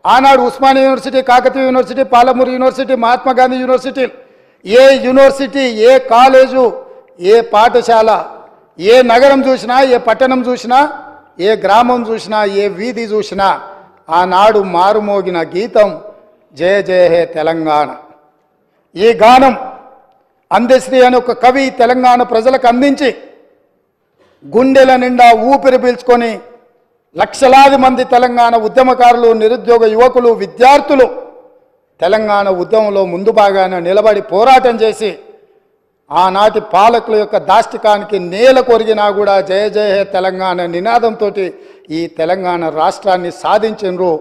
ఆనాడు Osmania university, Kakatiya university, Palamuru university, Mahatma Gandhi university, ఏ university, ఏ కాలేజు, ఏ పాఠశాల, ఏ నగరం చూసినా, ఏ పట్టణం చూసినా, ఏ గ్రామం చూసినా, ఏ వీధి చూసినా ఆనాడు మారుమోగిన గీతం జయ జయ హే తెలంగాణ. ఈ గానం అందశ్రీ అనే ఒక కవి తెలంగాణ ప్రజలకు అందించి గుండెల నిండా ఊపిరి పీల్చుకొని లక్షలాది మంది తెలంగాణ ఉద్యమకారులు, నిరుద్యోగ యువకులు, విద్యార్థులు తెలంగాణ ఉద్యమంలో ముందు భాగాన నిలబడి పోరాటం చేసి ఆనాటి పాలకుల యొక్క దాష్టికానికి నేల కొరిగినా కూడా జయ జయ హే తెలంగాణ నినాదంతో ఈ తెలంగాణ రాష్ట్రాన్ని సాధించినరు.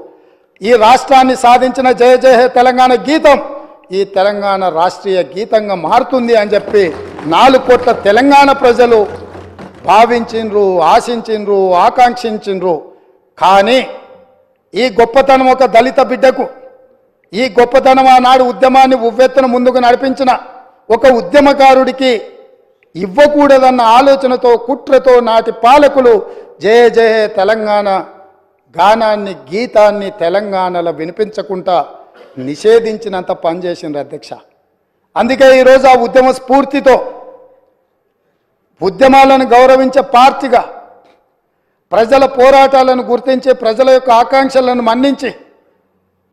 ఈ రాష్ట్రాన్ని సాధించిన జయ జయ హే తెలంగాణ గీతం ఈ తెలంగాణ రాష్ట్రీయ గీతంగా మారుతుంది అని చెప్పి 4 కోట్ల తెలంగాణ ప్రజలు భావించిండ్రు, ఆశించిండ్రు, ఆకాంక్షించిండ్రు. కానీ ఈ గొప్పతనం ఒక దళిత బిడ్డకు, ఈ గొప్పతనం ఆనాడు ఉద్యమాన్ని ఉవ్వెత్తున ముందుకు నడిపించిన ఒక ఉద్యమకారుడికి ఇవ్వకూడదన్న ఆలోచనతో, కుట్రతో నాటి పాలకులు జయ జయ తెలంగాణ గానాన్ని, గీతాన్ని తెలంగాణలో వినిపించకుండా నిషేధించినంత పనిచేసిండ్రు అధ్యక్ష. అందుకే ఈరోజు ఆ ఉద్యమ స్ఫూర్తితో ఉద్యమాలను గౌరవించే పార్టీగా, ప్రజల పోరాటాలను గుర్తించి, ప్రజల యొక్క ఆకాంక్షలను మన్నించి,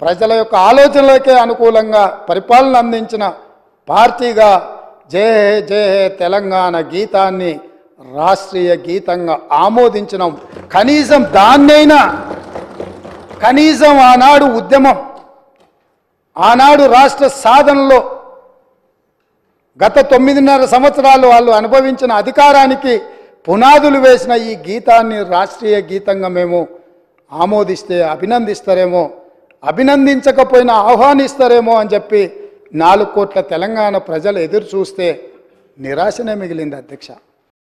ప్రజల యొక్క ఆలోచనలకే అనుకూలంగా పరిపాలన అందించిన పార్టీగా జయ జయ తెలంగాణ గీతాన్ని రాష్ట్రీయ గీతంగా ఆమోదించినాం. కనీసం దాన్నైనా, కనీసం ఆనాడు ఉద్యమం, ఆనాడు రాష్ట్ర సాధనలో గత 9.5 సంవత్సరాలు వాళ్ళు అనుభవించిన అధికారానికి పునాదులు వేసిన ఈ గీతాన్ని రాష్ట్రీయ గీతంగా మేము ఆమోదిస్తే అభినందిస్తారేమో, అభినందించకపోయినా ఆహ్వానిస్తారేమో అని చెప్పి 4 కోట్ల తెలంగాణ ప్రజలు ఎదురు చూస్తే నిరాశనే మిగిలింది అధ్యక్ష.